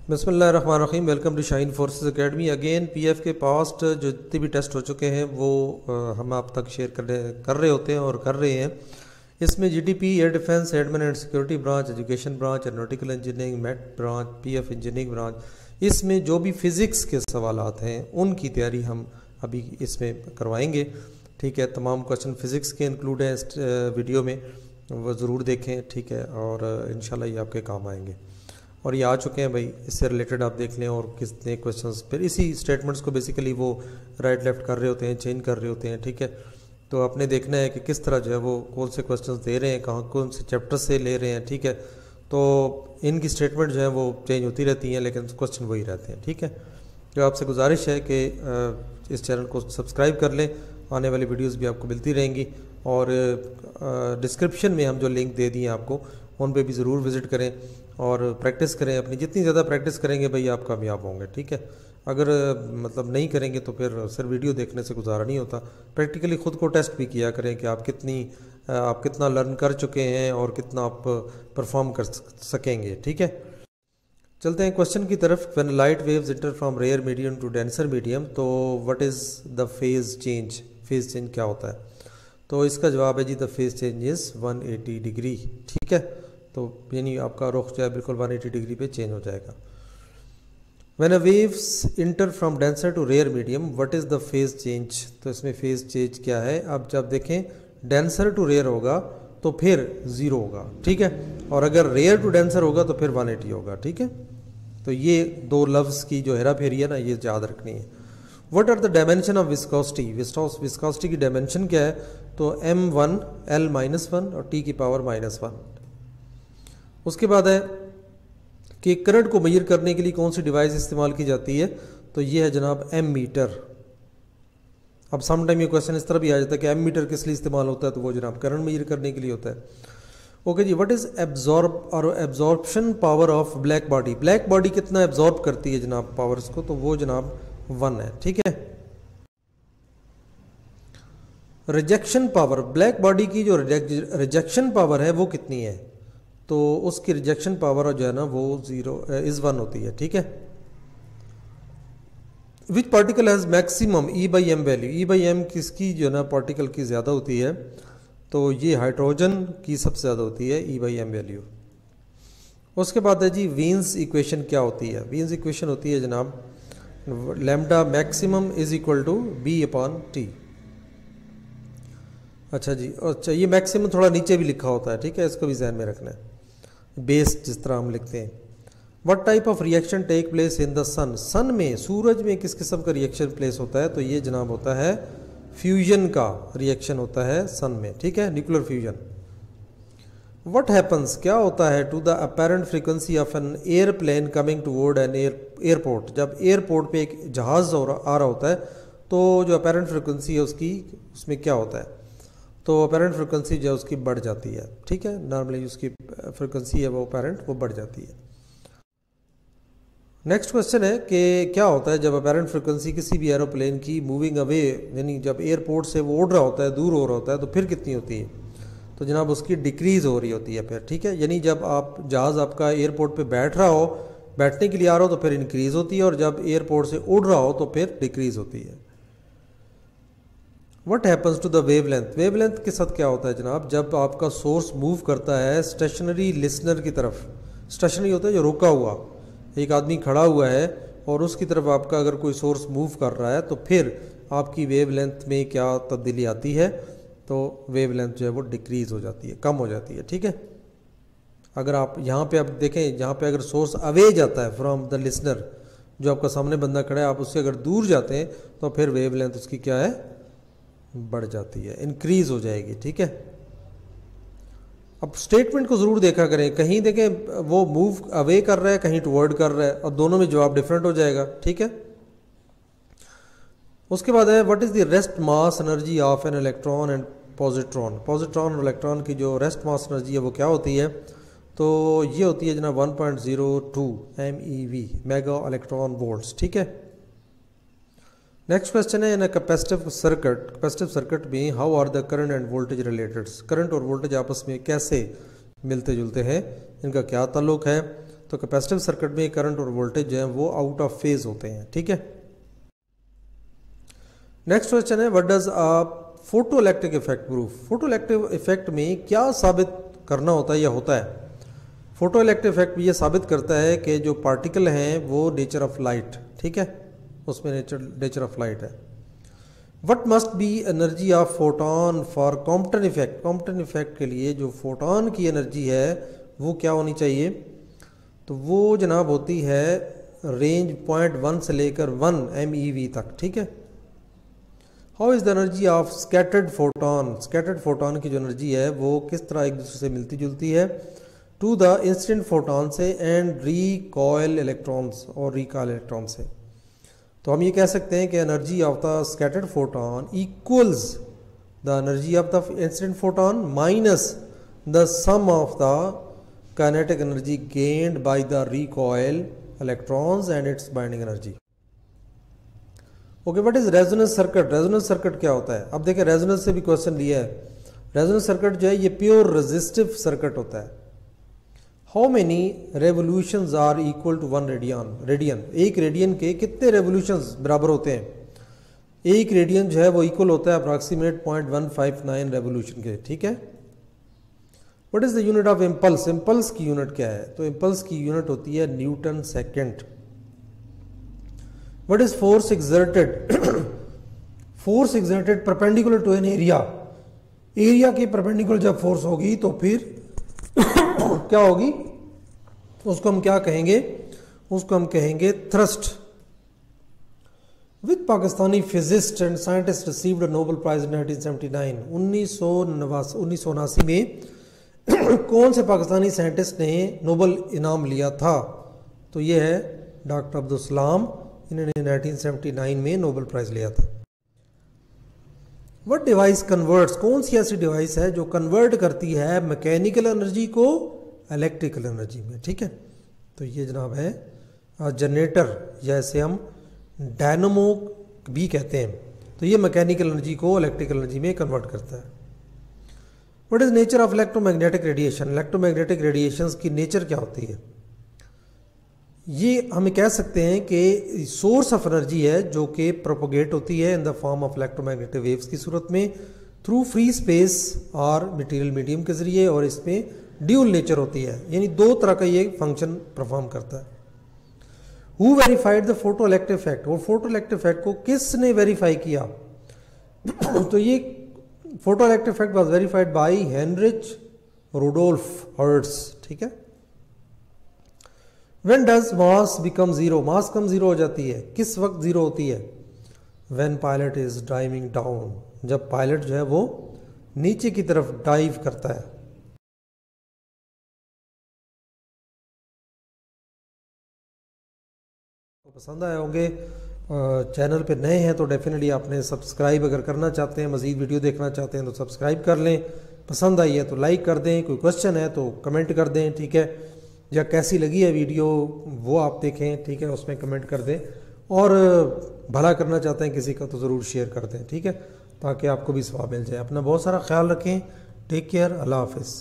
बिस्मिल्लाहिर्रहमानिर्रहीम। Welcome to shine forces academy. Again PF के past जो जितने भी टेस्ट हो चुके हैं वो हम आप तक शेयर कर रहे होते हैं और कर रहे हैं। इसमें GDP, air defence, admin and security branch, education branch, aeronautical engineering, met branch, PF engineering branch, इसमें जो भी फिज़िक्स के सवालात हैं उनकी तैयारी हम अभी इसमें करवाएंगे। ठीक है, तमाम क्वेश्चन फिज़िक्स के इंक्लूड हैं इस वीडियो में, वो ज़रूर देखें। ठीक है, और इंशाल्लाह ये आपके काम आएंगे। और ये आ चुके हैं भाई, इससे रिलेटेड आप देख लें। और कितने क्वेश्चंस फिर इसी स्टेटमेंट्स को बेसिकली वो राइट लेफ्ट कर रहे होते हैं, चेंज कर रहे होते हैं। ठीक है, तो आपने देखना है कि किस तरह जो है वो कौन से क्वेश्चंस दे रहे हैं, कहाँ कौन से चैप्टर से ले रहे हैं। ठीक है, तो इनकी स्टेटमेंट जो है वो चेंज होती रहती हैं लेकिन क्वेश्चन वही रहते हैं। ठीक है, तो आपसे गुजारिश है कि इस चैनल को सब्सक्राइब कर लें, आने वाली वीडियोज़ भी आपको मिलती रहेंगी। और डिस्क्रिप्शन में हम जो लिंक दे दिए आपको उन पे भी ज़रूर विज़िट करें और प्रैक्टिस करें अपनी। जितनी ज़्यादा प्रैक्टिस करेंगे भाई आप कामयाब होंगे। ठीक है, अगर मतलब नहीं करेंगे तो फिर सिर्फ वीडियो देखने से गुजारा नहीं होता। प्रैक्टिकली ख़ुद को टेस्ट भी किया करें कि आप कितना लर्न कर चुके हैं और कितना आप परफॉर्म कर सकेंगे। ठीक है, चलते हैं क्वेश्चन की तरफ। When light waves inter from rare medium to denser medium, तो what is the phase change? Phase change क्या होता है? तो इसका जवाब है जी, the phase change is 180 degree. ठीक है, तो यानी आपका रुख जो है बिल्कुल 180 डिग्री पे चेंज हो जाएगा। When a waves inter from denser to rare medium, what is the phase change? तो इसमें फेज़ चेंज क्या है? अब जब देखें डेंसर टू रेयर होगा तो फिर 0 होगा। ठीक है, और अगर रेयर टू डेंसर होगा तो फिर 180 होगा। ठीक है, तो ये दो लफ्ज़ की जो हेरा फेरी है ना, ये याद रखनी है। What are the dimension of viscosity? Viscosity की डायमेंशन क्या है? तो m1 l-1 और t की पावर -1। उसके बाद है कि करंट को मेजर करने के लिए कौन सी डिवाइस इस्तेमाल की जाती है? तो ये है जनाब एम मीटर। अब सम टाइम ये क्वेश्चन इस तरह भी आ जाता है कि एम मीटर किस लिए इस्तेमाल होता है? तो वो जनाब करंट मेजर करने के लिए होता है। ओके जी, what is absorption power of black body? Black body कितना एब्जॉर्ब करती है जनाब पावर्स को? तो वो जनाब 1 है। ठीक है, रिजेक्शन पावर, ब्लैक बॉडी की जो रिजेक्शन पावर है वो कितनी है? तो उसकी रिजेक्शन पावर जो है ना वो 1 होती है। ठीक है, which particle has maximum E/m value? E/m किसकी जो है ना पार्टिकल की ज़्यादा होती है? तो ये हाइड्रोजन की सबसे ज़्यादा होती है E/m वैल्यू। उसके बाद है जी वीन्स इक्वेशन क्या होती है? वीन्स इक्वेशन होती है जनाब lambda maximum is equal to B/T। अच्छा जी, अच्छा ये मैक्सिमम थोड़ा नीचे भी लिखा होता है। ठीक है, इसको भी ध्यान में रखना है, बेस जिस तरह हम लिखते हैं। What type of reaction take place in the sun? Sun में, सूरज में किस किस्म का रिएक्शन प्लेस होता है? तो ये जनाब होता है फ्यूजन का रिएक्शन होता है सन में। ठीक है, न्यूक्लियर फ्यूजन। व्हाट हैपन्स, क्या होता है to the apparent frequency of an aeroplane coming toward an airport? जब एयरपोर्ट पे एक जहाज आ रहा होता है तो जो अपेरेंट फ्रीक्वेंसी है उसमें क्या होता है? तो अपेरेंट फ्रीक्वेंसी जो है उसकी बढ़ जाती है। ठीक है, नॉर्मली उसकी फ्रीक्वेंसी है वो अपेरेंट वो बढ़ जाती है। नेक्स्ट क्वेश्चन है कि क्या होता है जब अपेरेंट फ्रीक्वेंसी किसी भी एरोप्लेन की मूविंग अवे, यानी जब एयरपोर्ट से वो उड़ रहा होता है, दूर हो रहा होता है, तो फिर कितनी होती है? तो जनाब उसकी डिक्रीज़ हो रही होती है फिर। ठीक है, यानी जब आप जहाज़ आपका एयरपोर्ट पे बैठ रहा हो, बैठने के लिए आ रहा हो तो फिर इंक्रीज़ होती है, और जब एयरपोर्ट से उड़ रहा हो तो फिर डिक्रीज़ होती है। What happens to the wavelength? Wavelength के साथ क्या होता है जनाब? जब आपका सोर्स मूव करता है स्टेशनरी लिसनर की तरफ, स्टेशनरी होता है जो रुका हुआ, एक आदमी खड़ा हुआ है और उसकी तरफ आपका अगर कोई सोर्स मूव कर रहा है तो फिर आपकी वेवलेंथ में क्या तब्दीली आती है? तो वेवलेंथ जो है वो डिक्रीज़ हो जाती है, कम हो जाती है। ठीक है, अगर आप यहाँ पे आप देखें, यहाँ पे अगर सोर्स अवे जाता है फ्रॉम द लिसनर, जो आपका सामने बंदा खड़ा है, आप उससे अगर दूर जाते हैं तो फिर वेवलेंथ उसकी क्या है? बढ़ जाती है, इंक्रीज़ हो जाएगी। ठीक है, अब स्टेटमेंट को ज़रूर देखा करें, कहीं देखें वो मूव अवे कर रहा है, कहीं टुवर्ड कर रहा है, और दोनों में जवाब डिफरेंट हो जाएगा। ठीक है, उसके बाद है what is the rest mass energy of an electron and positron? Positron और इलेक्ट्रॉन की जो रेस्ट मास एनर्जी है वो क्या होती है? तो ये होती है जनाब 1.02 MeV, मेगा इलेक्ट्रॉन वोल्ट्स। ठीक है, नेक्स्ट क्वेश्चन है, इन अ कैपेसिटिव सर्किट में how are the current and voltage related? Current और वोल्टेज आपस में कैसे मिलते जुलते हैं, इनका क्या ताल्लुक है? तो कैपेसिटिव सर्किट में करंट और वोल्टेज जो है वो आउट ऑफ फेज होते हैं, ठीक है। नेक्स्ट क्वेश्चन है, what does a photo electric effect proof. Photo electric effect में क्या साबित करना होता है या होता है। फोटो इलेक्ट्रिक इफेक्ट ये साबित करता है कि जो पार्टिकल हैं वो नेचर ऑफ लाइट, ठीक है, उसमें नेचर ऑफ लाइट है। What must be energy of photon for Compton effect. Compton effect के लिए जो फोटोन की एनर्जी है वो क्या होनी चाहिए, तो वो जनाब होती है रेंज 0.1 से लेकर 1 MeV तक, ठीक है। How is the energy of scattered photon. Scattered photon की जो एनर्जी है वो किस तरह एक दूसरे से मिलती जुलती है टू द इंसिडेंट फोटोन से एंड रिकॉयल इलेक्ट्रॉन्स और रिकॉयल इलेक्ट्रॉन से। तो हम ये कह सकते हैं कि energy of the scattered photon equals the energy of the incident photon minus the sum of the kinetic energy gained by the recoil electrons and its binding energy. Okay, what is resonance circuit. Resonance circuit क्या होता है। अब देखिए resonance से भी question लिया है। Resonance circuit जो है ये प्योर रेजिस्टिव सर्किट होता है। How many revolutions are equal to 1 radian. एक रेडियन के कितने रेवोल्यूशंस बराबर होते हैं। एक रेडियन जो है वो इक्वल होता है अप्रॉक्सीमेट 0.159 रेवोल्यूशन के, ठीक है। What is the unit of impulse. Impulse की यूनिट क्या है, तो इम्पल्स की यूनिट होती है newton second. What is force exerted. Force exerted perpendicular to an area. Area के परपेंडिकुलर जब फोर्स होगी तो फिर क्या होगी, उसको हम क्या कहेंगे, उसको हम कहेंगे thrust. With Pakistani physicist and scientist received a Nobel prize in 1979। 1979 में कौन से पाकिस्तानी साइंटिस्ट ने नोबेल इनाम लिया था, तो ये है डॉक्टर अब्दुल सलाम। इन्होंने 1979 में नोबेल प्राइज लिया था। What device converts. कौन सी ऐसी डिवाइस है जो कन्वर्ट करती है मैकेनिकल एनर्जी को इलेक्ट्रिकल एनर्जी में, ठीक है। तो ये जनाब है जनरेटर, जैसे हम डायनमो भी कहते हैं, तो ये मैकेनिकल एनर्जी को इलेक्ट्रिकल एनर्जी में कन्वर्ट करता है। What is nature of electromagnetic radiation. Electromagnetic radiations की नेचर क्या होती है, ये हम कह सकते हैं कि सोर्स ऑफ एनर्जी है जो कि प्रोपोगेट होती है in the form of electromagnetic waves की सूरत में थ्रू फ्री स्पेस और मटेरियल मीडियम के जरिए, और इसमें ड्यूल नेचर होती है, यानी दो तरह का ये फंक्शन परफॉर्म करता है। Who verified the photo electric effect. और फोटो इलेक्ट्रिक इफेक्ट को किसने वेरीफाई किया तो ये photo electric effect was verified by Heinrich Rudolf Hertz, ठीक है। When does mass become zero। Mass कम जीरो हो जाती है, किस वक्त जीरो होती है, when pilot is diving down। जब पायलट जो है वो नीचे की तरफ डाइव करता है। पसंद आए होंगे। चैनल पे नए हैं तो डेफिनेटली आपने सब्सक्राइब अगर करना चाहते हैं, मज़ीद वीडियो देखना चाहते हैं तो सब्सक्राइब कर लें। पसंद आई है तो लाइक कर दें, कोई क्वेश्चन है तो कमेंट कर दें, ठीक है, या कैसी लगी है वीडियो वो आप देखें, ठीक है, उसमें कमेंट कर दें। और भला करना चाहते हैं किसी का तो ज़रूर शेयर कर दें, ठीक है, ताकि आपको भी सवाब मिल जाए। अपना बहुत सारा ख्याल रखें। Take care. अल्लाह हाफिज़।